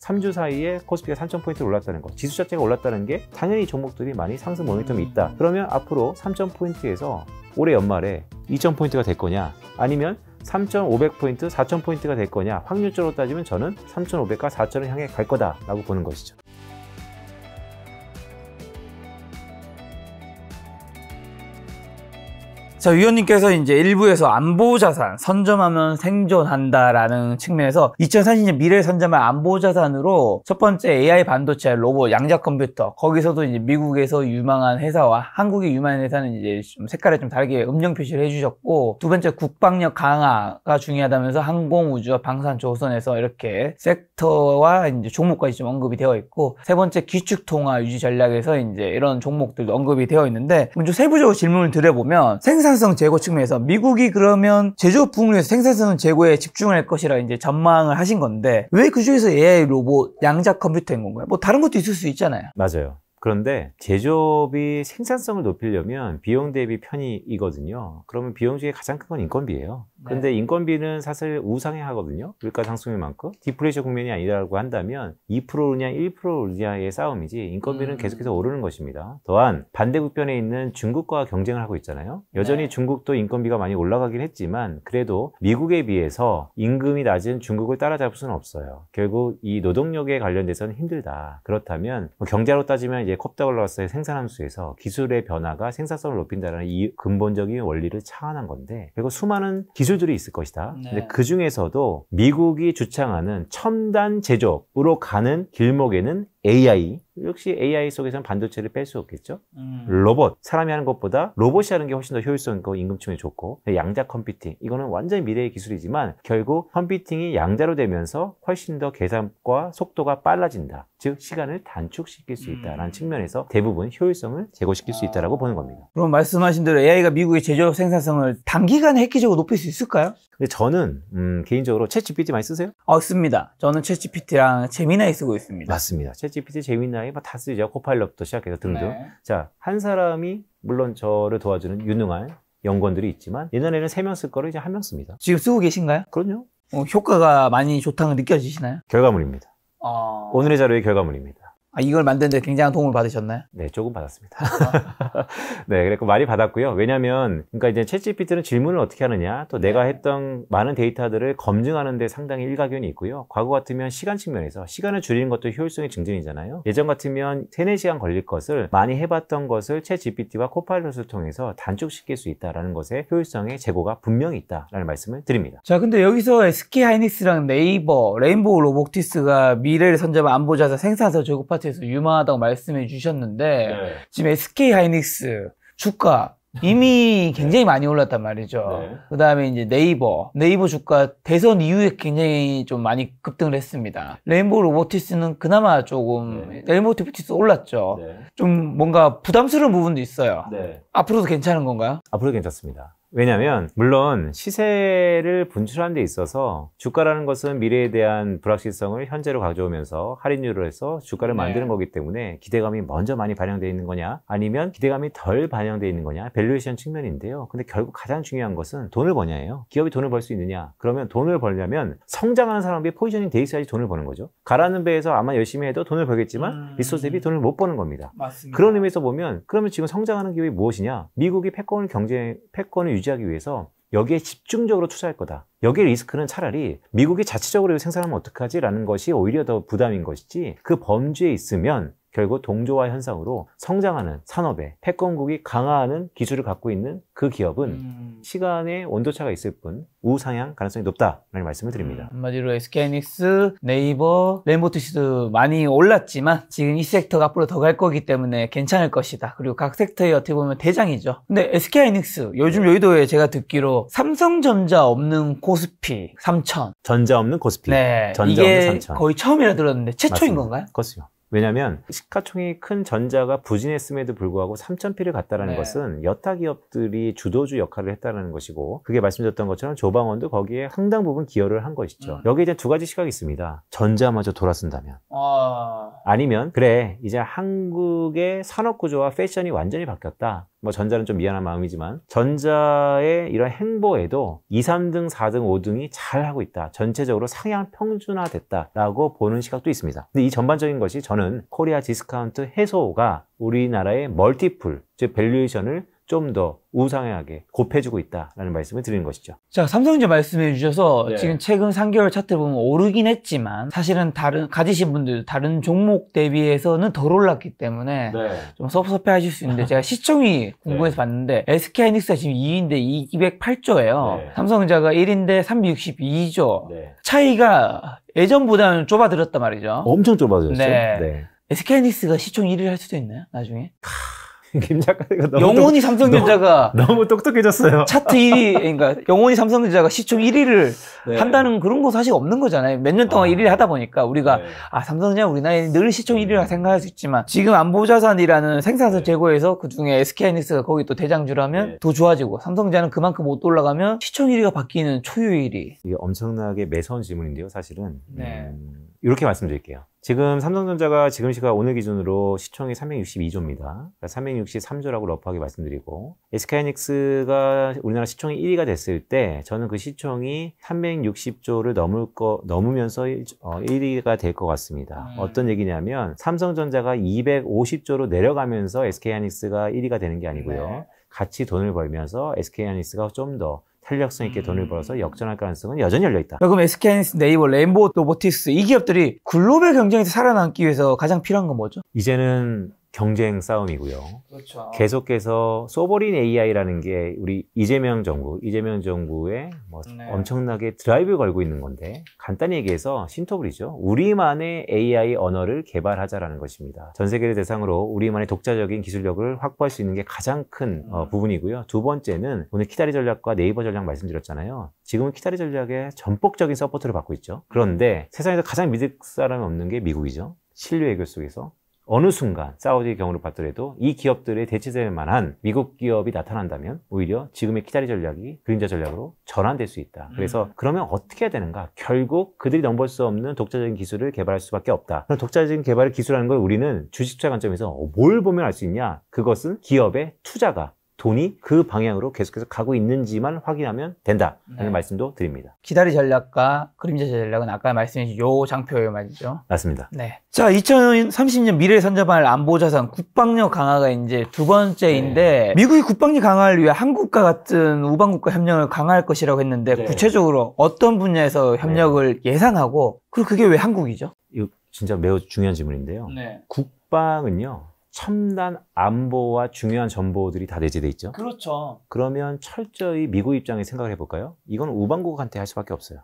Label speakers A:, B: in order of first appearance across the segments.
A: 3주 사이에 코스피가 3,000포인트 올랐다는 거, 지수 자체가 올랐다는 게 당연히 종목들이 많이 상승 모멘텀이 있다. 그러면 앞으로 3,000포인트에서 올해 연말에 2,000포인트가 될 거냐, 아니면 3,500포인트, 4,000포인트가 될 거냐, 확률적으로 따지면 저는 3,500과 4,000을 향해 갈 거다라고 보는 것이죠.
B: 자, 위원님께서 이제 일부에서 안보자산, 선점하면 생존한다라는 측면에서 2030년 미래를 선점할 안보자산으로 첫 번째 AI 반도체, 로봇, 양자 컴퓨터, 거기서도 이제 미국에서 유망한 회사와 한국의 유망한 회사는 이제 좀 색깔을 좀 다르게 음영 표시를 해주셨고, 두 번째 국방력 강화가 중요하다면서 항공우주와 방산 조선에서 이렇게 섹터와 이제 종목까지 좀 언급이 되어 있고, 세 번째 기축통화 유지 전략에서 이제 이런 종목들도 언급이 되어 있는데, 좀 세부적으로 질문을 드려보면 생산성 제고 측면에서 미국이 그러면 제조업 부문을 위해서 생산성 제고에 집중할 것이라 이제 전망을 하신 건데, 왜 그 중에서 AI, 로봇, 양자 컴퓨터인 건가요? 뭐 다른 것도 있을 수 있잖아요.
A: 맞아요. 그런데 제조업이 생산성을 높이려면 비용 대비 편이거든요. 그러면 비용 중에 가장 큰 건 인건비예요. 그런데
B: 네.
A: 인건비는 사실 우상향하거든요. 물가 상승률만큼. 디플레이션 국면이 아니라고 한다면 2%냐 1%냐의 싸움이지, 인건비는 계속해서 오르는 것입니다. 또한 반대국변에 있는 중국과 경쟁을 하고 있잖아요. 여전히
B: 네.
A: 중국도 인건비가 많이 올라가긴 했지만 그래도 미국에 비해서 임금이 낮은 중국을 따라잡을 수는 없어요. 결국 이 노동력에 관련돼서는 힘들다. 그렇다면 경제로 따지면 이제 콥다글라스의 생산함수에서 기술의 변화가 생산성을 높인다는 이 근본적인 원리를 차원한 건데, 그리고 수많은 기술들이 있을 것이다.
B: 네.
A: 근데 그 중에서도 미국이 주창하는 첨단 제조업으로 가는 길목에는 AI, 역시 AI 속에서는 반도체를 뺄 수 없겠죠. 로봇, 사람이 하는 것보다 로봇이 하는 게 훨씬 더 효율성 있고 임금층이 좋고, 양자 컴퓨팅, 이거는 완전히 미래의 기술이지만 결국 컴퓨팅이 양자로 되면서 훨씬 더 계산과 속도가 빨라진다. 즉 시간을 단축시킬 수 있다라는 측면에서 대부분 효율성을 제고시킬 수 있다라고 보는 겁니다.
B: 그럼 말씀하신 대로 AI가 미국의 제조업 생산성을 단기간에 획기적으로 높일 수 있을까요?
A: 근데 저는 개인적으로 챗GPT 많이 쓰세요?
B: 씁니다. 저는 챗GPT랑 제미나이 쓰고 있습니다.
A: 맞습니다. 챗GPT, 제미나이 다 쓰죠. 코파일럿부터 시작해서 등등.
B: 네.
A: 자, 한 사람이 물론 저를 도와주는 유능한 연구원들이 있지만 예전에는 3명 쓸 거를 이제 1명 씁니다.
B: 지금 쓰고 계신가요?
A: 그럼요.
B: 효과가 많이 좋다는 거 느껴지시나요?
A: 결과물입니다.
B: 어...
A: 오늘의 자료의 결과물입니다.
B: 이걸 만드는데 굉장한 도움을 받으셨나요?
A: 네, 조금 받았습니다. 네, 그래서 많이 받았고요. 왜냐면, 그러니까 이제 챗GPT는 질문을 어떻게 하느냐, 또 내가 했던 많은 데이터들을 검증하는 데 상당히 일가견이 있고요. 과거 같으면 시간 측면에서 시간을 줄이는 것도 효율성의 증진이잖아요. 예전 같으면 3, 4시간 걸릴 것을 많이 해봤던 것을 챗GPT와 코파일럿을 통해서 단축시킬 수 있다는 것에 효율성의 제고가 분명히 있다라는 말씀을 드립니다.
B: 자, 근데 여기서 SK하이닉스랑 네이버, 레인보우 로보틱스가 미래를 선점한 안보자산 생산성 제고 파트에서 유망하다고 말씀해 주셨는데,
A: 네.
B: 지금 SK하이닉스 주가 이미 굉장히 많이 올랐단 말이죠.
A: 네.
B: 그 다음에 이제 네이버 주가 대선 이후에 굉장히 좀 많이 급등을 했습니다. 레인보우 로보틱스는 그나마 조금, 레인보우 로보틱스 올랐죠.
A: 네.
B: 좀 뭔가 부담스러운 부분도 있어요.
A: 네.
B: 앞으로도 괜찮은 건가요?
A: 앞으로 괜찮습니다. 왜냐하면 물론 시세를 분출하는 데 있어서 주가라는 것은 미래에 대한 불확실성을 현재로 가져오면서 할인율을 해서 주가를 만드는 거기 때문에 기대감이 먼저 많이 반영되어 있는 거냐, 아니면 기대감이 덜 반영되어 있는 거냐, 밸류에이션 측면인데요. 근데 결국 가장 중요한 것은 돈을 버냐예요. 기업이 돈을 벌 수 있느냐. 그러면 돈을 벌려면 성장하는 사람이 포지셔닝 돼 있어야지 돈을 버는 거죠. 가라는 배에서 아마 열심히 해도 돈을 벌겠지만 리소스 대비 돈을 못 버는 겁니다.
B: 맞습니다.
A: 그런 의미에서 보면 그러면 지금 성장하는 기업이 무엇이냐? 미국이 패권을 유지하기 위해서 여기에 집중적으로 투자할 거다. 여기에 리스크는 차라리 미국이 자체적으로 생산하면 어떡하지라는 것이 오히려 더 부담인 것이지, 그 범주에 있으면 결국 동조화 현상으로 성장하는 산업에 패권국이 강화하는 기술을 갖고 있는 그 기업은 시간의 온도차가 있을 뿐 우상향 가능성이 높다라는 말씀을 드립니다.
B: 한마디로 SK하이닉스, 네이버, 레인보우틱스 많이 올랐지만 지금 이 섹터가 앞으로 더 갈 거기 때문에 괜찮을 것이다. 그리고 각 섹터에 어떻게 보면 대장이죠. 근데 SK하이닉스 요즘 여의도에 제가 듣기로 삼성전자 없는 코스피 3000.
A: 전자 없는 코스피.
B: 네,
A: 전자
B: 이게
A: 없는 3000.
B: 거의 처음이라 들었는데 최초인
A: 맞습니다.
B: 건가요?
A: 그렇죠. 왜냐하면 시가총이 큰 전자가 부진했음에도 불구하고 3,000피를 갔다는 것은 여타 기업들이 주도주 역할을 했다는 것이고, 그게 말씀드렸던 것처럼 조방원도 거기에 상당 부분 기여를 한 것이죠. 여기에 이제 두 가지 시각이 있습니다. 전자마저 돌아선다면 아니면 그래 이제 한국의 산업 구조와 패션이 완전히 바뀌었다. 뭐 전자는 좀 미안한 마음이지만 전자의 이런 행보에도 2, 3등, 4등, 5등이 잘 하고 있다. 전체적으로 상향 평준화됐다라고 보는 시각도 있습니다. 근데 이 전반적인 것이 저는 코리아 디스카운트 해소가 우리나라의 멀티플, 즉 밸류에이션을 좀 더 우상향하게 곱해주고 있다라는 말씀을 드리는 것이죠.
B: 자, 삼성전자 말씀해 주셔서
A: 네.
B: 지금 최근 3개월 차트를 보면 오르긴 했지만 사실은 가지신 분들 다른 종목 대비해서는 덜 올랐기 때문에 좀 섭섭해 하실 수 있는데 제가 시총이 궁금해서 봤는데 SK하이닉스가 지금 2위인데 208조예요. 삼성전자가 1인데 362조. 차이가 예전보다는 좁아들었단 말이죠.
A: 엄청 좁아졌죠.
B: 네. SK하이닉스가 시총 1위를 할 수도 있나요? 나중에?
A: 김 작가가
B: 영원히 삼성전자가
A: 너무 똑똑해졌어요.
B: 차트 1위, 그러니까 영원히 삼성전자가 시총 1위를 한다는 그런 거 사실 없는 거잖아요. 몇 년 동안 1위를 하다 보니까 우리가 삼성전자 우리나라에 늘 시총 1위라 생각할 수 있지만 지금 안보자산이라는 생산성 재고에서 그중에 SK하이닉스가 거기 또 대장주라면 더 좋아지고 삼성전자는 그만큼 못 올라가면 시총 1위가 바뀌는 초유 1위.
A: 이게 엄청나게 매서운 질문인데요, 사실은. 이렇게 말씀드릴게요. 지금 삼성전자가 지금 시각 오늘 기준으로 시총이 362조입니다. 363조라고 러프하게 말씀드리고 SK하이닉스가 우리나라 시총이 1위가 됐을 때 저는 그 시총이 360조를 넘으면서 1위가 될 것 같습니다. 어떤 얘기냐면 삼성전자가 250조로 내려가면서 SK하이닉스가 1위가 되는 게 아니고요. 같이 돈을 벌면서 SK하이닉스가 좀 더 탄력성 있게 돈을 벌어서 역전할 가능성은 여전히 열려있다.
B: 그럼 SK하이닉스, 네이버, 레인보우, 로보틱스 이 기업들이 글로벌 경쟁에서 살아남기 위해서 가장 필요한 건 뭐죠?
A: 이제는 경쟁 싸움이고요.
B: 그렇죠.
A: 계속해서 소버린 AI라는 게 우리 이재명 정부의 뭐 엄청나게 드라이브 걸고 있는 건데 간단히 얘기해서 신토불이죠. 우리만의 AI 언어를 개발하자라는 것입니다. 전 세계를 대상으로 우리만의 독자적인 기술력을 확보할 수 있는 게 가장 큰 부분이고요. 두 번째는 오늘 키다리 전략과 네이버 전략 말씀드렸잖아요. 지금은 키다리 전략의 전폭적인 서포트를 받고 있죠. 그런데 세상에서 가장 믿을 사람이 없는 게 미국이죠. 신뢰 외교 속에서 어느 순간 사우디의 경우를 봤더라도 이 기업들에 대체될 만한 미국 기업이 나타난다면 오히려 지금의 키다리 전략이 그림자 전략으로 전환될 수 있다. 그래서 그러면 어떻게 해야 되는가? 결국 그들이 넘볼 수 없는 독자적인 기술을 개발할 수밖에 없다. 그럼 독자적인 개발을 기술하는 걸 우리는 주식투자 관점에서 뭘 보면 알 수 있냐? 그것은 기업의 투자가 돈이 그 방향으로 계속해서 가고 있는지만 확인하면 된다라는 말씀도 드립니다.
B: 키다리 전략과 그림자 전략은 아까 말씀하신 요 장표예요, 말이죠.
A: 맞습니다.
B: 네. 자, 2030년 미래에 선점할 안보자산 국방력 강화가 이제 두 번째인데 미국이 국방력 강화를 위해 한국과 같은 우방국가 협력을 강화할 것이라고 했는데 구체적으로 어떤 분야에서 협력을 예상하고 그리고 그게 왜 한국이죠?
A: 이거 진짜 매우 중요한 질문인데요. 국방은요. 첨단 안보와 중요한 정보들이 다 내재돼 있죠.
B: 그렇죠.
A: 그러면 철저히 미국 입장에 생각을 해볼까요? 이건 우방국한테 할 수밖에 없어요.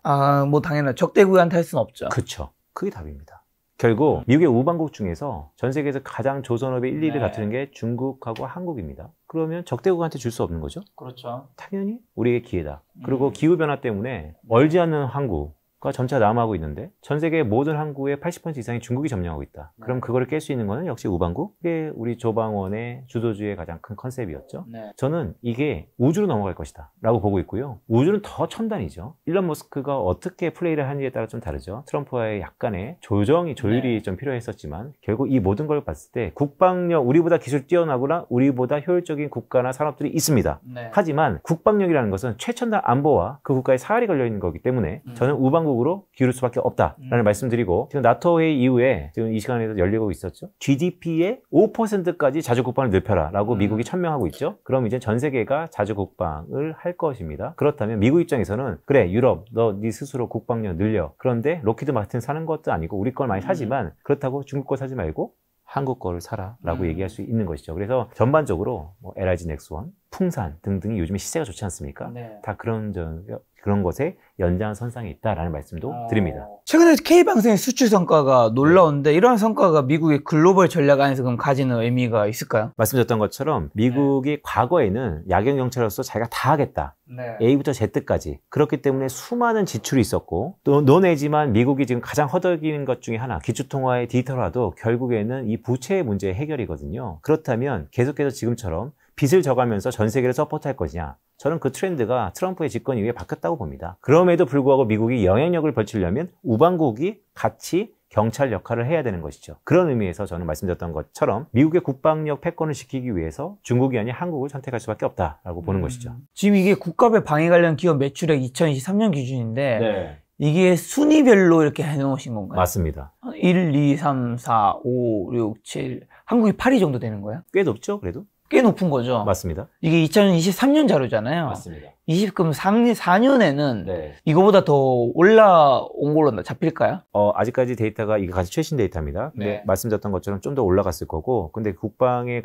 B: 뭐 당연히 적대국한테 할 수는 없죠.
A: 그렇죠. 그게 답입니다. 결국 미국의 우방국 중에서 전 세계에서 가장 조선업의 1, 2위를 다투는 게 중국하고 한국입니다. 그러면 적대국한테 줄 수 없는 거죠?
B: 그렇죠.
A: 당연히 우리의 기회다. 그리고 기후변화 때문에 멀지 않는 항구 가 전차 남하고 있는데 전 세계 모든 항구의 80% 이상이 중국이 점령하고 있다. 그럼 그거를 깰 수 있는 거는 역시 우방국? 그게 우리 조방원의 주도주의 가장 큰 컨셉이었죠. 저는 이게 우주로 넘어갈 것이다 라고 보고 있고요. 우주는 더 첨단이죠. 일론 머스크가 어떻게 플레이를 하느냐에 따라 좀 다르죠. 트럼프와의 약간의 조율이 좀 필요했었지만 결국 이 모든 걸 봤을 때 국방력, 우리보다 기술 뛰어나거나 우리보다 효율적인 국가나 산업들이 있습니다. 하지만 국방력이라는 것은 최첨단 안보와 그 국가의 사활이 걸려있는 거기 때문에 저는 우방국으로 기울일 수밖에 없다라는 말씀드리고 지금 나토 회의 이후에 지금 이 시간에도 열리고 있었죠. GDP의 5%까지 자주국방을 넓혀라 라고 미국이 천명하고 있죠. 그럼 이제 전 세계가 자주국방을 할 것입니다. 그렇다면 미국 입장에서는 그래 유럽 너 네 스스로 국방력 늘려. 그런데 록히드 마틴 사는 것도 아니고 우리 걸 많이 사지만 그렇다고 중국 거 사지 말고 한국 거를 사라 라고 얘기할 수 있는 것이죠. 그래서 전반적으로 뭐 LIG 넥스원, 풍산 등등이 요즘에 시세가 좋지 않습니까? 다 그런 것에 연장선상에 있다라는 말씀도 드립니다.
B: 최근에 K방송의 수출 성과가 놀라운데 이러한 성과가 미국의 글로벌 전략 안에서 그럼 가지는 의미가 있을까요?
A: 말씀드렸던 것처럼 미국이 과거에는 야경 경찰로서 자기가 다 하겠다. A부터 Z까지. 그렇기 때문에 수많은 지출이 있었고 또 논외지만 미국이 지금 가장 허덕이는 것 중에 하나 기초통화의 디지털화도 결국에는 이 부채의 문제의 해결이거든요. 그렇다면 계속해서 지금처럼 빚을 져가면서 전 세계를 서포트할 것이냐? 저는 그 트렌드가 트럼프의 집권 이후에 바뀌었다고 봅니다. 그럼에도 불구하고 미국이 영향력을 벌치려면 우방국이 같이 경찰 역할을 해야 되는 것이죠. 그런 의미에서 저는 말씀드렸던 것처럼 미국의 국방력 패권을 지키기 위해서 중국이 아닌 한국을 선택할 수밖에 없다라고 보는 것이죠.
B: 지금 이게 국가별 방위 관련 기업 매출액 2023년 기준인데
A: 네.
B: 이게 순위별로 이렇게 해놓으신 건가요?
A: 맞습니다.
B: 1, 2, 3, 4, 5, 6, 7 한국이 8위 정도 되는 거예요?
A: 꽤 높죠, 그래도?
B: 꽤 높은 거죠?
A: 맞습니다.
B: 이게 2023년 자료잖아요.
A: 맞습니다.
B: 4년에는
A: 네.
B: 이거보다 더 올라온 걸로 잡힐까요?
A: 아직까지 데이터가 이게 가장 최신 데이터입니다. 근데
B: 네.
A: 말씀드렸던 것처럼 좀 더 올라갔을 거고, 근데 국방에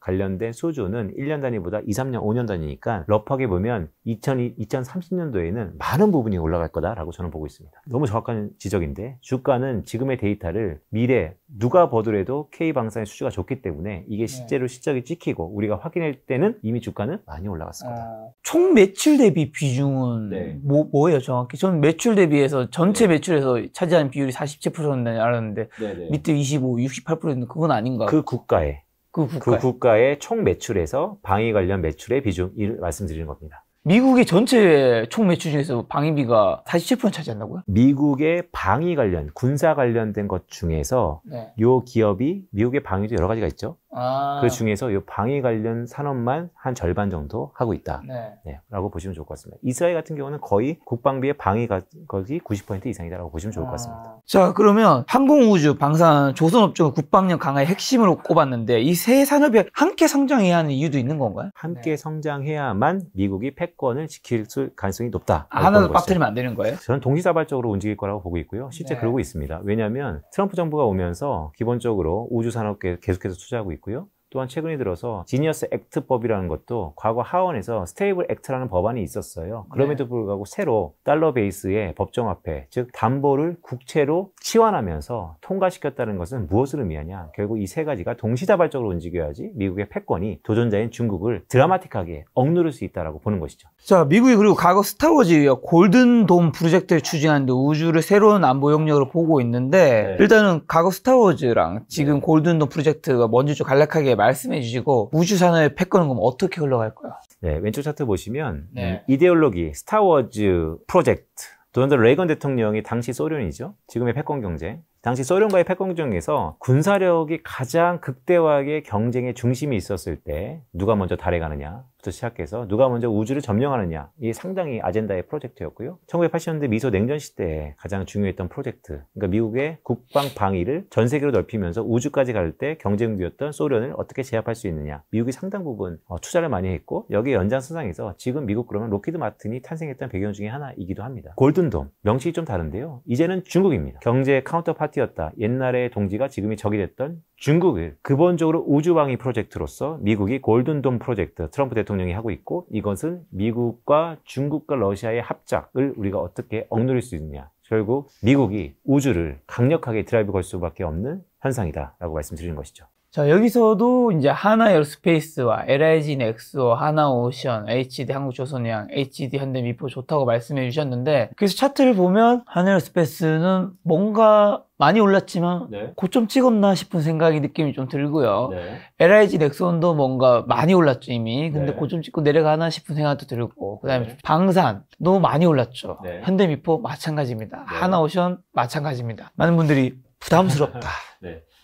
A: 관련된 수주는 1년 단위보다 2, 3년, 5년 단위니까 러프하게 보면 2030년도에는 많은 부분이 올라갈 거다라고 저는 보고 있습니다. 너무 정확한 지적인데, 주가는 지금의 데이터를 미래 누가 보더라도 K방산의 수주가 좋기 때문에 이게 실제로 실적이 찍히고 우리가 확인할 때는 이미 주가는 많이 올라갔을 거다.
B: 총 매출 대비 비중은
A: 네.
B: 뭐예요 정확히? 저는 매출 대비해서 전체 매출에서 차지하는 비율이 47%는 알았는데 밑에 25, 68%는 그건 아닌가?
A: 그 국가의
B: 그
A: 총 매출에서 방위 관련 매출의 비중을 말씀드리는 겁니다.
B: 미국의 전체 총 매출 중에서 방위비가 47% 차지한다고요?
A: 미국의 방위 관련, 군사 관련된 것 중에서
B: 네.
A: 요 기업이 미국의 방위도 여러 가지가 있죠.
B: 아.
A: 그 중에서 요 방위 관련 산업만 한 절반 정도 하고 있다.
B: 네.
A: 라고 보시면 좋을 것 같습니다. 이스라엘 같은 경우는 거의 국방비의 방위 가격이 90% 이상이다라고 보시면 좋을 것 같습니다.
B: 자, 그러면 항공우주, 방산, 조선업종을 국방력 강화의 핵심으로 꼽았는데 이 세 산업이 함께 성장해야 하는 이유도 있는 건가요?
A: 함께 성장해야만 미국이 패권을 지킬 가능성이 높다.
B: 하나도 빠뜨리면 안 되는 거예요?
A: 저는 동시다발적으로 움직일 거라고 보고 있고요. 실제
B: 네.
A: 그러고 있습니다. 왜냐하면 트럼프 정부가 오면서 기본적으로 우주 산업에 계속해서 투자하고 있고요. 또한 최근에 들어서 지니어스 액트법이라는 것도 과거 하원에서 스테이블 액트라는 법안이 있었어요. 그럼에도 불구하고 새로 달러 베이스의 법정화폐, 즉 담보를 국채로 치환하면서 통과시켰다는 것은 무엇을 의미하냐? 결국 이 세 가지가 동시다발적으로 움직여야지 미국의 패권이 도전자인 중국을 드라마틱하게 억누를 수 있다고 보는 것이죠.
B: 자, 미국이 그리고 과거 스타워즈 골든돔 프로젝트를 추진하는데 우주를 새로운 안보 영역으로 보고 있는데 일단은 과거 스타워즈랑 지금 골든돔 프로젝트가 뭔지 좀 간략하게 말씀해 주시고 우주 산업의 패권은 그럼 어떻게 흘러갈까요?
A: 네, 왼쪽 차트 보시면 이데올로기 스타워즈 프로젝트 도널드 레이건 대통령이 당시 소련이죠. 지금의 패권 경쟁. 당시 소련과의 패권 경쟁에서 군사력이 가장 극대화하게 경쟁의 중심이 있었을 때 누가 먼저 달에 가느냐부터 시작해서 누가 먼저 우주를 점령하느냐 이게 상당히 아젠다의 프로젝트였고요. 1980년대 미소 냉전 시대에 가장 중요했던 프로젝트. 그러니까 미국의 국방 방위를 전 세계로 넓히면서 우주까지 갈 때 경쟁국이었던 소련을 어떻게 제압할 수 있느냐. 미국이 상당 부분 투자를 많이 했고 여기에 연장선상에서 지금 미국 그러면 로키드 마틴이 탄생했던 배경 중에 하나이기도 합니다. 골든돔 명칭이 좀 다른데요. 이제는 중국입니다. 경제 카운터 파티였다. 옛날의 동지가 지금이 적이 됐던 중국을 근본적으로 우주방위 프로젝트로서 미국이 골든돔 프로젝트 트럼프 대통령이 하고 있고 이것은 미국과 중국과 러시아의 합작을 우리가 어떻게 억누를 수 있느냐. 결국 미국이 우주를 강력하게 드라이브 걸 수밖에 없는 현상이다라고 말씀드리는 것이죠.
B: 자, 여기서도 이제 하나에어로스페이스와 LIG 넥소, 하나오션, HD 한국조선해양, HD 현대미포 좋다고 말씀해 주셨는데 그래서 차트를 보면 하나에어로스페이스는 뭔가 많이 올랐지만 고점 찍었나 싶은 느낌이 좀 들고요. LIG 넥손도 뭔가 많이 올랐죠 이미. 근데 고점 찍고 내려가나 싶은 생각도 들고 그 다음에 방산 너무 많이 올랐죠. 현대미포 마찬가지입니다. 하나오션 마찬가지입니다. 많은 분들이 부담스럽다.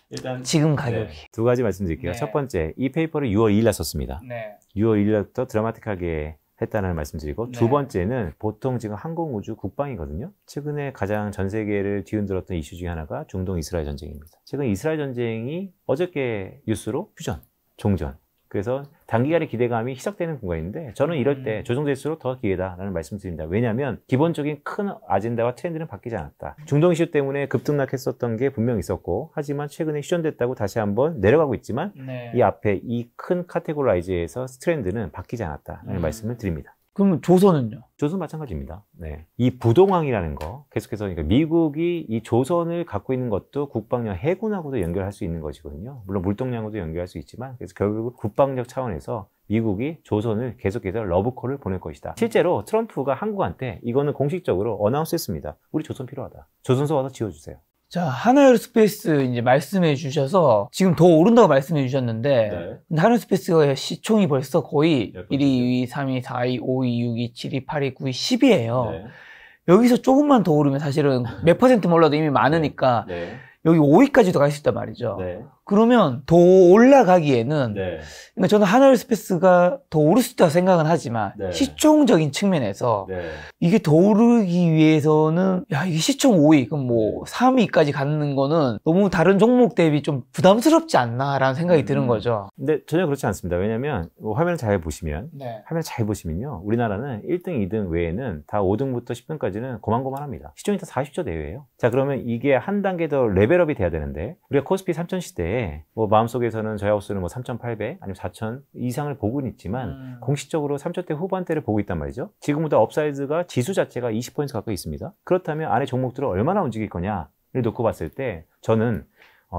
A: 일단
B: 지금 가격이
A: 두 가지 말씀드릴게요. 첫 번째, 이 페이퍼를 6월 2일 날 썼습니다. 6월 2일 날부터 드라마틱하게 했다는 말씀드리고 두 번째는 보통 지금 항공우주 국방이거든요. 최근에 가장 전 세계를 뒤흔들었던 이슈 중에 하나가 중동 이스라엘 전쟁입니다. 최근 이스라엘 전쟁이 어저께 뉴스로 휴전, 종전. 그래서 단기간의 기대감이 희석되는 공간인데 저는 이럴 때 조정될수록 더 기회다라는 말씀을 드립니다. 왜냐하면 기본적인 큰 아젠다와 트렌드는 바뀌지 않았다. 중동 이슈 때문에 급등락했었던 게 분명히 있었고 하지만 최근에 휴전됐다고 다시 한번 내려가고 있지만 이 앞에 이 큰 카테고라이즈에서 트렌드는 바뀌지 않았다라는 말씀을 드립니다.
B: 그럼 조선은요?
A: 조선 마찬가지입니다. 이 부동항이라는 거 계속해서 그러니까 미국이 이 조선을 갖고 있는 것도 국방력 해군하고도 연결할 수 있는 것이거든요. 물론 물동량으로도 연결할 수 있지만 그래서 결국 국방력 차원에서 미국이 조선을 계속해서 러브콜을 보낼 것이다. 실제로 트럼프가 한국한테 이거는 공식적으로 어나운스했습니다. 우리 조선 필요하다. 조선소 와서 지어주세요.
B: 자, 하나에어로스페이스 이제 말씀해 주셔서 지금 더 오른다고 말씀해 주셨는데 근데 하나에어로스페이스가 시총이 벌써 거의 1위, 2위, 3위, 4위, 5위, 6위, 7위, 8위, 9위, 10위예요. 여기서 조금만 더 오르면 사실은 몇 퍼센트만 올라도 이미 많으니까
A: 네.
B: 여기 5위까지도 갈 수 있단 말이죠.
A: 네.
B: 그러면 더 올라가기에는
A: 네.
B: 그러니까 저는 하나에어스페이스가 더 오를 수 있다고 생각은 하지만
A: 네.
B: 시총적인 측면에서
A: 네.
B: 이게 더 오르기 위해서는 야 이게 시총 5위 그럼 뭐 3위까지 가는 거는 너무 다른 종목 대비 좀 부담스럽지 않나라는 생각이 드는 거죠.
A: 근데 전혀 그렇지 않습니다. 왜냐하면 화면을 잘 보시면
B: 네.
A: 화면을 잘 보시면요. 우리나라는 1등, 2등 외에는 다 5등부터 10등까지는 고만고만합니다. 시총이 다 40조 내외예요. 자, 그러면 이게 한 단계 더 레벨업이 돼야 되는데 우리가 코스피 3000 시대에 뭐 마음속에서는 저희 하우스는 뭐 3800 아니면 4000 이상을 보고는 있지만 공식적으로 3000대 후반대를 보고 있단 말이죠. 지금보다 업사이드가 지수 자체가 20% 가까이 있습니다. 그렇다면 안에 종목들을 얼마나 움직일 거냐를 놓고 봤을 때 저는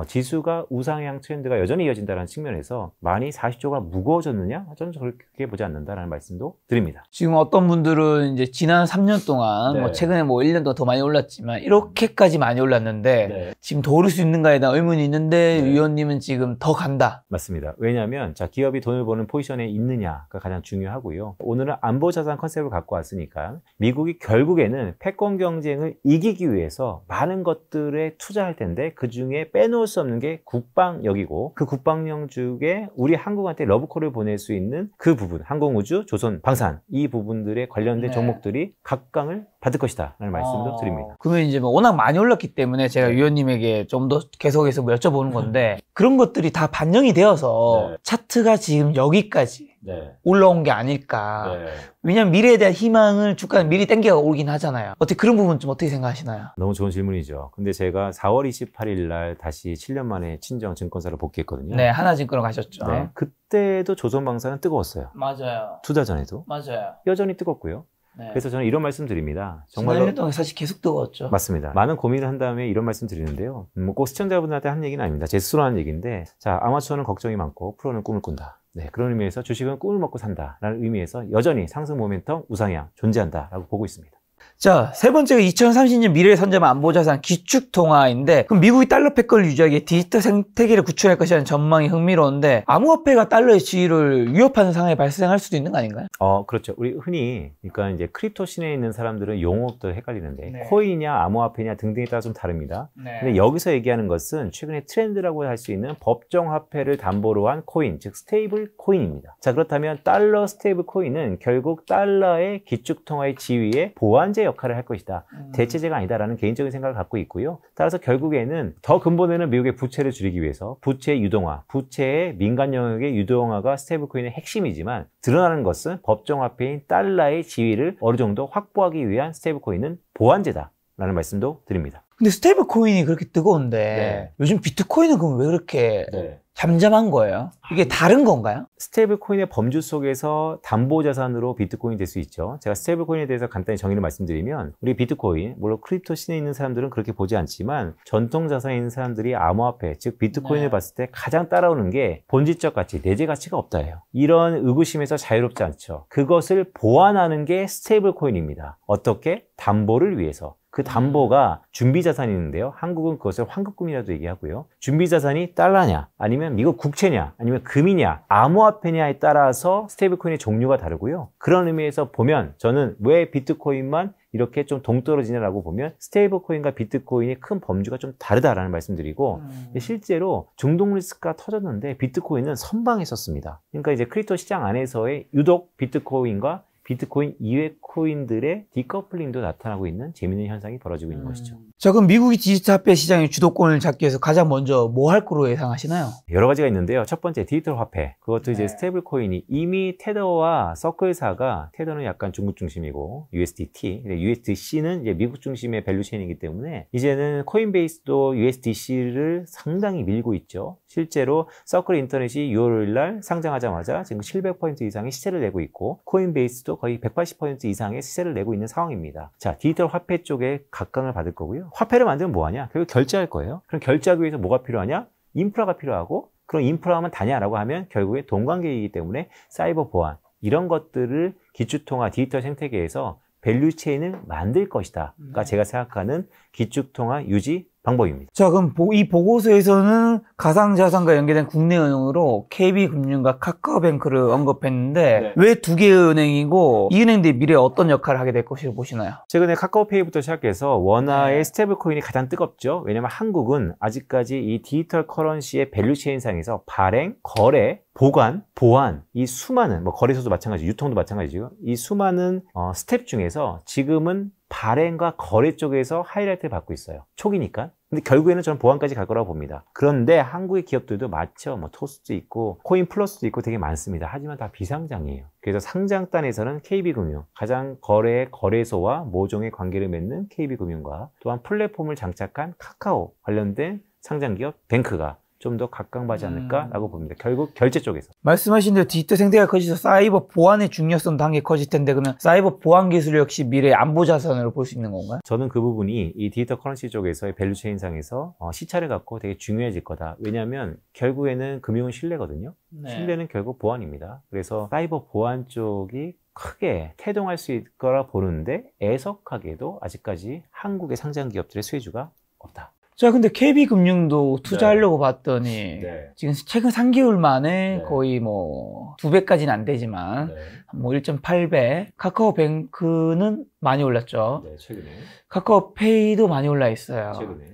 A: 지수가 우상향 트렌드가 여전히 이어진다는 측면에서 많이 40조가 무거워졌느냐? 저는 그렇게 보지 않는다라는 말씀도 드립니다.
B: 지금 어떤 분들은 이제 지난 3년 동안
A: 네.
B: 뭐 최근에 뭐 1년 더 많이 올랐지만 이렇게까지 많이 올랐는데
A: 네.
B: 지금 더 오를 수 있는가에 대한 의문이 있는데
A: 네.
B: 위원님은 지금 더 간다.
A: 맞습니다. 왜냐하면 자 기업이 돈을 버는 포지션에 있느냐가 가장 중요하고요. 오늘은 안보자산 컨셉을 갖고 왔으니까 미국이 결국에는 패권 경쟁을 이기기 위해서 많은 것들에 투자할 텐데 그중에 빼놓을 수 없는 게 국방력이고 그 국방력 중에 우리 한국한테 러브콜을 보낼 수 있는 그 부분 항공우주, 조선, 방산 이 부분들에 관련된
B: 네.
A: 종목들이 각광을 받을 것이다 라는 말씀도 드립니다.
B: 그러면 이제 뭐 워낙 많이 올랐기 때문에 제가 위원님에게 좀 더 계속해서 뭐 여쭤보는 건데 그런 것들이 다 반영이 되어서
A: 네.
B: 차트가 지금 여기까지
A: 네.
B: 올라온 게 아닐까.
A: 네.
B: 왜냐면 미래에 대한 희망을 주가는 미리 땡겨 오긴 하잖아요. 어떻게 그런 부분 좀 어떻게 생각하시나요?
A: 너무 좋은 질문이죠. 근데 제가 4월 28일 날 다시 7년 만에 친정 증권사를 복귀했거든요.
B: 네, 하나증권으로 가셨죠.
A: 네. 그때도 조선방사는 뜨거웠어요.
B: 맞아요.
A: 투자 전에도
B: 맞아요.
A: 여전히 뜨겁고요.
B: 네.
A: 그래서 저는 이런 말씀 드립니다.
B: 정말
A: 정말로
B: 1년 동안 사실 계속 뜨거웠죠.
A: 맞습니다. 많은 고민을 한 다음에 이런 말씀 드리는데요. 뭐 꼭 시청자분들한테 한 얘기는 아닙니다. 제 스스로 하는 얘기인데 자 아마추어는 걱정이 많고 프로는 꿈을 꾼다. 네, 그런 의미에서 주식은 꿈을 먹고 산다라는 의미에서 여전히 상승 모멘텀 우상향 존재한다라고 보고 있습니다.
B: 자, 세 번째가 2030년 미래의 선점한 안보자산 기축통화인데 그럼 미국이 달러 패권을 유지하기에 디지털 생태계를 구축할 것이라는 전망이 흥미로운데 암호화폐가 달러의 지위를 위협하는 상황이 발생할 수도 있는 거 아닌가요?
A: 그렇죠. 우리 흔히 그러니까 이제 크립토 씬에 있는 사람들은 용어도 헷갈리는데
B: 네.
A: 코인이냐 암호화폐냐 등등에 따라 좀 다릅니다.
B: 네.
A: 근데 여기서 얘기하는 것은 최근에 트렌드라고 할 수 있는 법정 화폐를 담보로 한 코인, 즉 스테이블 코인입니다. 자, 그렇다면 달러 스테이블 코인은 결국 달러의 기축통화의 지위에 보완제 역할을 할 것이다. 대체제가 아니다라는 개인적인 생각을 갖고 있고요. 따라서 결국에는 더 근본에는 미국의 부채를 줄이기 위해서 부채 유동화, 부채의 민간 영역의 유동화가 스테이블 코인의 핵심이지만 드러나는 것은 법정 화폐인 달러의 지위를 어느 정도 확보하기 위한 스테이블 코인은 보완제다. 라는 말씀도 드립니다.
B: 근데 스테이블 코인이 그렇게 뜨거운데
A: 네.
B: 요즘 비트코인은 그럼 왜 그렇게
A: 네.
B: 잠잠한 거예요? 이게 다른 건가요?
A: 스테이블 코인의 범주 속에서 담보 자산으로 비트코인이 될 수 있죠. 제가 스테이블 코인에 대해서 간단히 정의를 말씀드리면 우리 비트코인, 물론 크립토 씬에 있는 사람들은 그렇게 보지 않지만 전통 자산에 있는 사람들이 암호화폐, 즉 비트코인을
B: 네.
A: 봤을 때 가장 따라오는 게 본질적 가치, 내재 가치가 없다예요. 이런 의구심에서 자유롭지 않죠. 그것을 보완하는 게 스테이블 코인입니다. 어떻게? 담보를 위해서. 그 담보가 준비자산이 있는데요. 한국은 그것을 환급금이라도 얘기하고요. 준비자산이 달러냐, 아니면 미국 국채냐, 아니면 금이냐, 암호화폐냐에 따라서 스테이블코인의 종류가 다르고요. 그런 의미에서 보면 저는 왜 비트코인만 이렇게 좀 동떨어지냐라고 보면 스테이블코인과 비트코인의 큰 범주가 좀 다르다라는 말씀드리고 실제로 중독 리스크가 터졌는데 비트코인은 선방했었습니다. 그러니까 이제 크립토 시장 안에서의 유독 비트코인과 비트코인 이외 코인들의 디커플링도 나타나고 있는 재미있는 현상이 벌어지고 있는 것이죠.
B: 자, 그럼 미국이 디지털 화폐 시장의 주도권을 잡기 위해서 가장 먼저 뭐 할 거로 예상하시나요?
A: 여러 가지가 있는데요. 첫 번째 디지털 화폐. 그것도 이제
B: 네.
A: 스테이블 코인이 이미 테더와 서클사가 테더는 약간 중국 중심이고 USDT, USDC는 이제 미국 중심의 밸류체인이기 때문에 이제는 코인베이스도 USDC를 상당히 밀고 있죠. 실제로 서클 인터넷이 6월 5일 날 상장하자마자 지금 700% 이상의 시세를 내고 있고 코인베이스도 거의 180% 이상의 시세를 내고 있는 상황입니다. 자, 디지털 화폐 쪽에 각광을 받을 거고요. 화폐를 만들면 뭐하냐? 결국 결제할 거예요. 그럼 결제하기 위해서 뭐가 필요하냐? 인프라가 필요하고 그럼 인프라만 다냐라고 하면 결국에 동관계이기 때문에 사이버 보안 이런 것들을 기축통화 디지털 생태계에서 밸류체인을 만들 것이다. 그러니까 제가 생각하는 기축통화 유지 방법입니다.
B: 자, 그럼 이 보고서에서는 가상자산과 연계된 국내 은행으로 KB금융과 카카오뱅크를 언급했는데 왜 두 개의 은행이고 이 은행들이 미래에 어떤 역할을 하게 될 것이라고 보시나요?
A: 최근에 카카오페이부터 시작해서 원화의 스테이블 코인이 가장 뜨겁죠. 왜냐하면 한국은 아직까지 이 디지털 커런시의 밸류체인상에서 발행, 거래, 보관, 보안, 이 수많은 거래소도 마찬가지, 유통도 마찬가지죠. 이 수많은 스텝 중에서 지금은 발행과 거래 쪽에서 하이라이트를 받고 있어요. 초기니까. 근데 결국에는 저는 보안까지 갈 거라고 봅니다. 그런데 한국의 기업들도 많죠. 토스도 있고 코인 플러스도 있고 되게 많습니다. 하지만 다 비상장이에요. 그래서 상장단에서는 KB금융, 가장 거래소와 모종의 관계를 맺는 KB금융과 또한 플랫폼을 장착한 카카오 관련된 상장기업 뱅크가 좀 더 각광받지 않을까라고 봅니다. 결국 결제 쪽에서.
B: 말씀하신 대로 디지털 생태계가 커지서 사이버 보안의 중요성도 한 게 커질 텐데 그러면 사이버 보안 기술 역시 미래의 안보 자산으로 볼 수 있는 건가요?
A: 저는 그 부분이 이 디지털 커런시 쪽에서의 밸류체인상에서 시차를 갖고 되게 중요해질 거다. 왜냐하면 결국에는 금융은 신뢰거든요. 신뢰는 결국 보안입니다. 그래서 사이버 보안 쪽이 크게 태동할 수 있을 거라 보는데 애석하게도 아직까지 한국의 상장 기업들의 수혜주가 없다.
B: 자, 근데 KB금융도 투자하려고 봤더니 지금 최근 3개월 만에 거의 2배까지는 안 되지만 1.8배. 카카오뱅크는 많이 올랐죠.
A: 최근에.
B: 카카오페이도 많이 올라 있어요.
A: 최근에.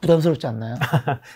B: 부담스럽지 않나요?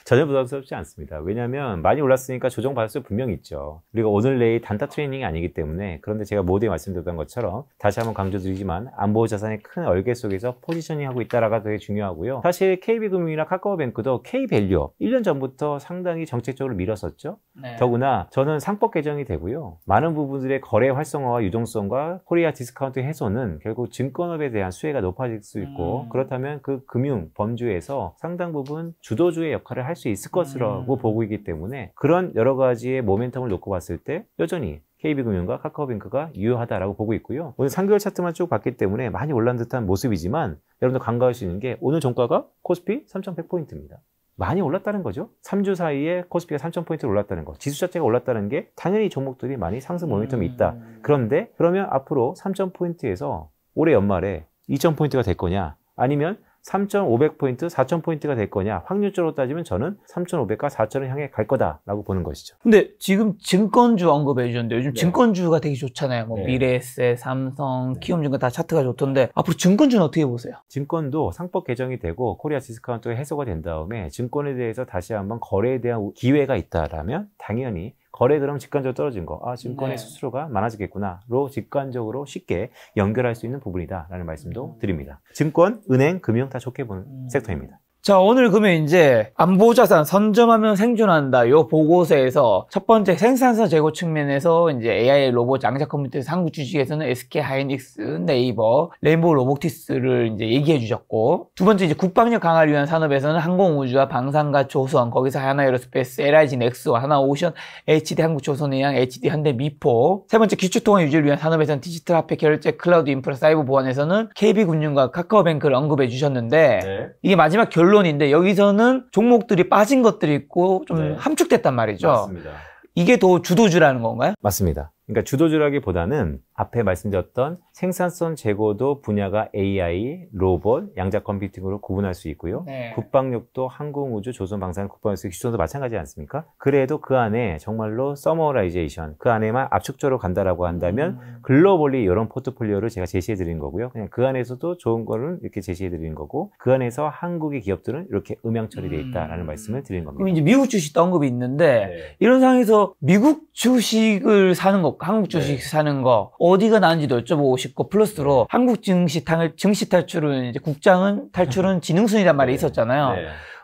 A: 전혀 부담스럽지 않습니다. 왜냐하면 많이 올랐으니까 조정받을 수 분명히 있죠. 그리고 오늘 내일 단타 트레이닝이 아니기 때문에. 그런데 제가 모두에 말씀드렸던 것처럼 다시 한번 강조드리지만 안보 자산의 큰 얼개 속에서 포지셔닝하고 있다라가 되게 중요하고요. 사실 KB금융이나 카카오뱅크도 K밸류 1년 전부터 상당히 정책적으로 밀었었죠. 더구나 저는 상법 개정이 되고요. 많은 부분들의 거래 활성화와 유동성과 코리아 디스카운트 해소는 결국 증권업에 대한 수혜가 높아질 수 있고 그렇다면 그 금융 범주에서 상당 부분 주도주의 역할을 할 수 있을 것이라고 보고 있기 때문에 그런 여러 가지의 모멘텀을 놓고 봤을 때 여전히 KB금융과 카카오뱅크가 유효하다라고 보고 있고요. 오늘 3개월 차트만 쭉 봤기 때문에 많이 올란 듯한 모습이지만 여러분들 간과할 수 있는 게 오늘 종가가 코스피 3,100포인트입니다. 많이 올랐다는 거죠. 3주 사이에 코스피가 3,000포인트를 올랐다는 거. 지수 자체가 올랐다는 게 당연히 종목들이 많이 상승 모멘텀이 있다. 그런데 그러면 앞으로 3,000포인트에서 올해 연말에 2,000포인트가 될 거냐 아니면 3,500포인트, 4,000포인트가 될 거냐 확률적으로 따지면 저는 3,500과 4,000을 향해 갈 거다라고 보는 것이죠.
B: 근데 지금 증권주 언급해 주셨는데 요즘 증권주가 되게 좋잖아요. 미래에셋, 삼성, 키움증권 다 차트가 좋던데 앞으로 증권주는 어떻게 보세요?
A: 증권도 상법 개정이 되고 코리아 디스카운트가 해소가 된 다음에 증권에 대해서 다시 한번 거래에 대한 기회가 있다라면 당연히 거래 그럼 직관적으로 떨어진 거, 증권의 수수료가 많아지겠구나로 직관적으로 쉽게 연결할 수 있는 부분이다라는 말씀도 드립니다. 증권, 은행, 금융 다 좋게 보는 섹터입니다.
B: 자, 오늘 그러면 이제 안보자산 선점하면 생존한다 요 보고서에서 첫 번째 생산성 제고 측면에서 이제 AI 로봇 양자 컴퓨터 한국 주식에서는 SK 하이닉스, 네이버, 레인보우 로보틱스를 이제 얘기해 주셨고 두 번째 이제 국방력 강화를 위한 산업에서는 항공우주와 방산과 조선 거기서 하나에어로스페이스, LIG 넥스와 하나오션, HD 한국조선해양, HD 현대미포 세 번째 기초통화 유지를 위한 산업에서는 디지털 화폐 결제 클라우드 인프라 사이버 보안에서는 KB금융과 카카오뱅크를 언급해 주셨는데 이게 마지막 결론인데 여기서는 종목들이 빠진 것들이 있고 좀 함축됐단 말이죠.
A: 맞습니다.
B: 이게 더 주도주라는 건가요?
A: 맞습니다. 그러니까 주도주라기보다는 앞에 말씀드렸던 생산성 제고도 분야가 AI, 로봇, 양자 컴퓨팅으로 구분할 수 있고요. 국방력도 항공우주, 조선방산, 국방력도 기존도 마찬가지지 않습니까? 그래도 그 안에 정말로 서머라이제이션, 그 안에만 압축적으로 간다라고 한다면 글로벌리 이런 포트폴리오를 제가 제시해 드린 거고요. 그냥 그 안에서도 좋은 거를 이렇게 제시해 드린 거고 그 안에서 한국의 기업들은 이렇게 음양 처리되어 있다라는 말씀을 드린 겁니다.
B: 그럼 이제 미국 주식도 언급이 있는데 이런 상황에서 미국 주식을 사는 것 한국 주식 사는 거 어디가 나은지도 여쭤보고 싶고 플러스로 한국 증시 탈출은 이제 국장은 탈출은 지능순이란 말이 있었잖아요.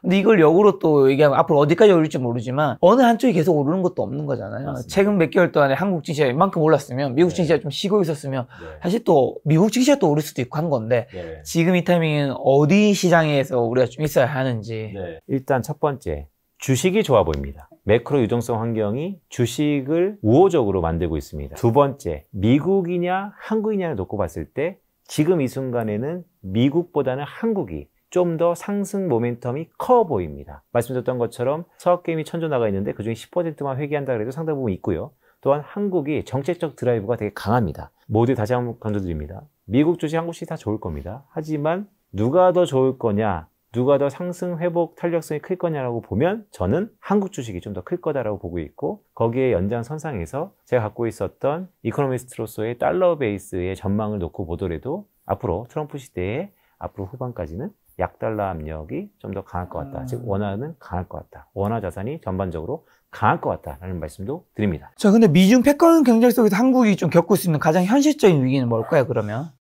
B: 근데 이걸 역으로 또 얘기하면 앞으로 어디까지 오를지 모르지만 어느 한쪽이 계속 오르는 것도 없는 거잖아요. 맞습니다. 최근 몇 개월 동안에 한국 증시가 이만큼 올랐으면 미국 증시가 좀 쉬고 있었으면 사실 또 미국 증시가 또 오를 수도 있고 한 건데 지금 이 타이밍은 어디 시장에서 우리가 좀 있어야 하는지.
A: 일단 첫 번째 주식이 좋아 보입니다. 매크로 유동성 환경이 주식을 우호적으로 만들고 있습니다. 두 번째, 미국이냐 한국이냐를 놓고 봤을 때 지금 이 순간에는 미국보다는 한국이 좀 더 상승 모멘텀이 커 보입니다. 말씀드렸던 것처럼 서학게임이 천조 나가 있는데 그중에 10%만 회귀한다 그래도 상당 부분 있고요. 또한 한국이 정책적 드라이브가 되게 강합니다. 모두 다시 한번 강조드립니다. 미국 주식, 한국 주식 다 좋을 겁니다. 하지만 누가 더 좋을 거냐 누가 더 상승 회복 탄력성이 클 거냐라고 보면 저는 한국 주식이 좀 더 클 거다라고 보고 있고, 거기에 연장선상에서 제가 갖고 있었던 이코노미스트로서의 달러 베이스의 전망을 놓고 보더라도 앞으로 트럼프 시대에 앞으로 후반까지는 약달러 압력이 좀 더 강할 것 같다. 즉 원화는 강할 것 같다. 원화 자산이 전반적으로 강할 것 같다라는 말씀도 드립니다.
B: 자, 근데 미중 패권 경쟁 속에서 한국이 좀 겪을 수 있는 가장 현실적인 위기는 뭘까요, 그러면?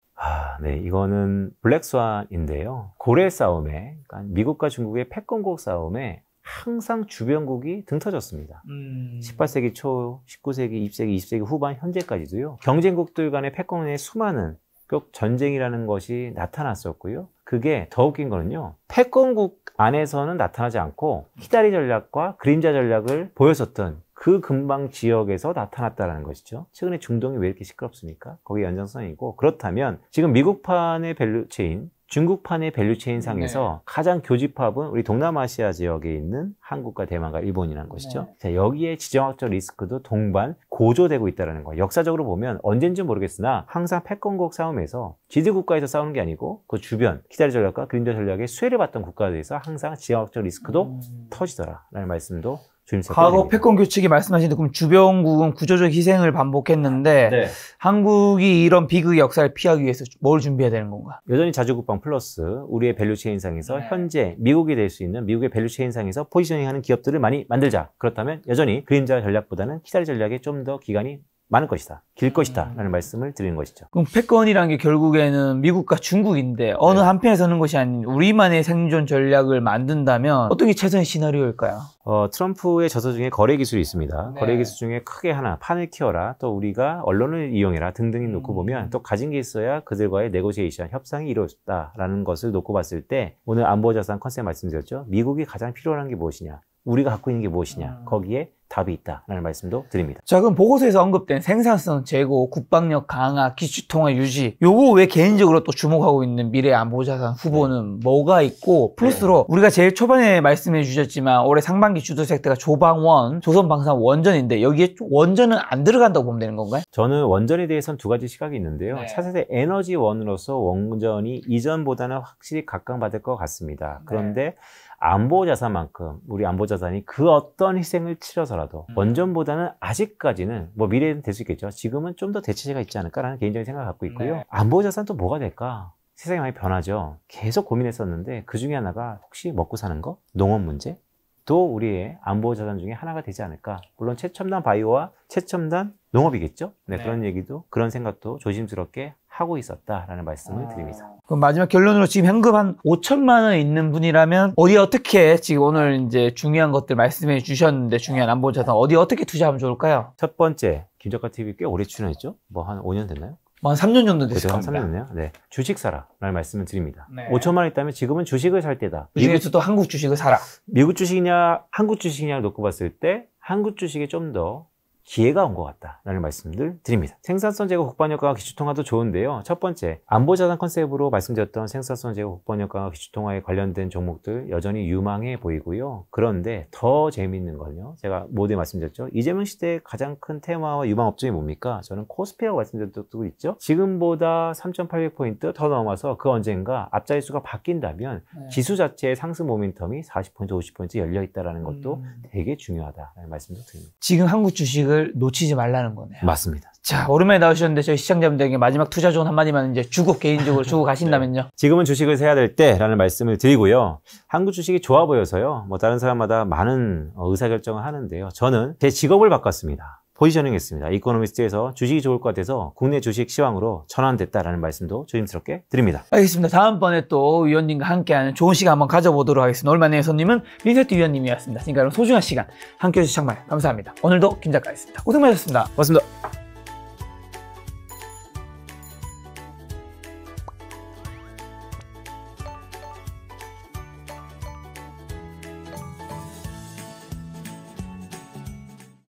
A: 네, 이거는 블랙스완인데요. 고래 싸움에, 그러니까 미국과 중국의 패권국 싸움에 항상 주변국이 등 터졌습니다. 18세기 초, 19세기, 20세기, 20세기 후반 현재까지도요. 경쟁국들 간의 패권의 수많은 꼭 전쟁이라는 것이 나타났었고요. 그게 더 웃긴 거는요. 패권국 안에서는 나타나지 않고 히다리 전략과 그림자 전략을 보였었던 그 근방 지역에서 나타났다는 것이죠. 최근에 중동이 왜 이렇게 시끄럽습니까? 거기에 연장선이고, 그렇다면 지금 미국판의 밸류체인, 중국판의 밸류체인 상에서 가장 교집합은 우리 동남아시아 지역에 있는 한국과 대만과 일본이라는 것이죠. 자, 여기에 지정학적 리스크도 동반 고조되고 있다는 거예요. 역사적으로 보면 언젠지 모르겠으나 항상 패권국 싸움에서 지도국가에서 싸우는 게 아니고 그 주변 히다리 전략과 그림자 전략의 수혜를 받던 국가에 대해서 항상 지정학적 리스크도 터지더라라는 말씀도
B: 과거 패권 규칙이 말씀하신 그럼 주변국은 구조적 희생을 반복했는데
A: 네.
B: 한국이 이런 비극 역사를 피하기 위해서 뭘 준비해야 되는 건가?
A: 여전히 자주국방 플러스 우리의 밸류체인상에서 현재 미국이 될 수 있는 미국의 밸류체인상에서 포지셔닝하는 기업들을 많이 만들자. 그렇다면 여전히 그림자 전략보다는 히다리 전략에 좀 더 기간이 많을 것이다, 길 것이다 라는 말씀을 드리는 것이죠.
B: 그럼 패권이라는 게 결국에는 미국과 중국인데 어느 한편에 서는 것이 아닌 우리만의 생존 전략을 만든다면 어떤 게 최선의 시나리오일까요?
A: 트럼프의 저서 중에 거래 기술이 있습니다. 거래 기술 중에 크게 하나, 판을 키워라, 또 우리가 언론을 이용해라 등등이 놓고 보면 또 가진 게 있어야 그들과의 네고시에이션, 협상이 이루어졌다라는 것을 놓고 봤을 때 오늘 안보자산 컨셉 말씀드렸죠. 미국이 가장 필요한 게 무엇이냐, 우리가 갖고 있는 게 무엇이냐, 거기에 답이 있다라는 말씀도 드립니다.
B: 자, 그럼 보고서에서 언급된 생산성 제고, 국방력 강화, 기축통화 유지, 요거 왜 개인적으로 또 주목하고 있는 미래 안보자산 후보는 뭐가 있고, 플러스로 우리가 제일 초반에 말씀해 주셨지만 올해 상반기 주도 섹터가 조방원, 조선방산 원전인데 여기에 원전은 안 들어간다고 보면 되는 건가요?
A: 저는 원전에 대해서는 두 가지 시각이 있는데요. 차세대 에너지원으로서 원전이 이전보다는 확실히 각광받을 것 같습니다. 그런데 안보자산만큼 우리 안보자산이 그 어떤 희생을 치러서라도 원전보다는 아직까지는 뭐 미래에는 될 수 있겠죠. 지금은 좀 더 대체제가 있지 않을까라는 개인적인 생각을 갖고 있고요. 안보자산 또 뭐가 될까? 세상이 많이 변하죠. 계속 고민했었는데 그 중에 하나가 혹시 먹고 사는 거? 농업 문제? 또 우리의 안보자산 중에 하나가 되지 않을까. 물론 최첨단 바이오와 최첨단 농업이겠죠. 그런 얘기도, 그런 생각도 조심스럽게 하고 있었다라는 말씀을 드립니다.
B: 그럼 마지막 결론으로 지금 현금 한 5천만 원 있는 분이라면 어디 어떻게, 지금 오늘 이제 중요한 것들 말씀해 주셨는데 중요한 안보자산 어디 어떻게 투자하면 좋을까요?
A: 첫 번째, 김작가TV 꽤 오래 출연했죠? 뭐 한 5년 됐나요?
B: 한 3년 정도 됐을
A: 한
B: 겁니다.
A: 3년 됐네요. 네. 주식 사라 라는 말씀을 드립니다. 5천만 원 있다면 지금은 주식을 살 때다.
B: 그 중에서도 한국 주식을 사라.
A: 미국 주식이냐 한국 주식이냐를 놓고 봤을 때 한국 주식에 좀 더 기회가 온 것 같다라는 말씀들 드립니다. 생산성 제고, 국방력 강화, 기축통화도 좋은데요. 첫 번째, 안보자산 컨셉으로 말씀드렸던 생산성 제고, 국방력 강화, 기축통화에 관련된 종목들 여전히 유망해 보이고요. 그런데 더 재미있는 건요, 제가 모두에 말씀드렸죠. 이재명 시대의 가장 큰 테마와 유망 업종이 뭡니까? 저는 코스피라고 말씀드린 적도 있죠. 지금보다 3,800포인트 더 넘어서 그 언젠가 앞자리수가 바뀐다면 지수 자체의 상승 모멘텀이 40포인트, 50포인트 열려있다는 것도 되게 중요하다는 말씀도 드립니다.
B: 지금 한국 주식을 놓치지 말라는 거네요.
A: 맞습니다.
B: 자, 오랜만에 나오셨는데 저희 시청자분들에게 마지막 투자 조언 한마디만 이제 주고 개인적으로 주고 가신다면요.
A: 지금은 주식을 사야 될 때라는 말씀을 드리고요. 한국 주식이 좋아 보여서요. 뭐 다른 사람마다 많은 의사결정을 하는데요. 저는 제 직업을 바꿨습니다. 포지셔닝 했습니다. 이코노미스트에서 주식이 좋을 것 같아서 국내 주식 시황으로 전환됐다라는 말씀도 조심스럽게 드립니다.
B: 알겠습니다. 다음번에 또 위원님과 함께하는 좋은 시간 한번 가져보도록 하겠습니다. 오랜만에 손님은 린세트 위원님이었습니다. 지금까지 소중한 시간 함께해 주셔서 정말 감사합니다. 오늘도 김 작가였습니다. 고생 많으셨습니다.
A: 고맙습니다.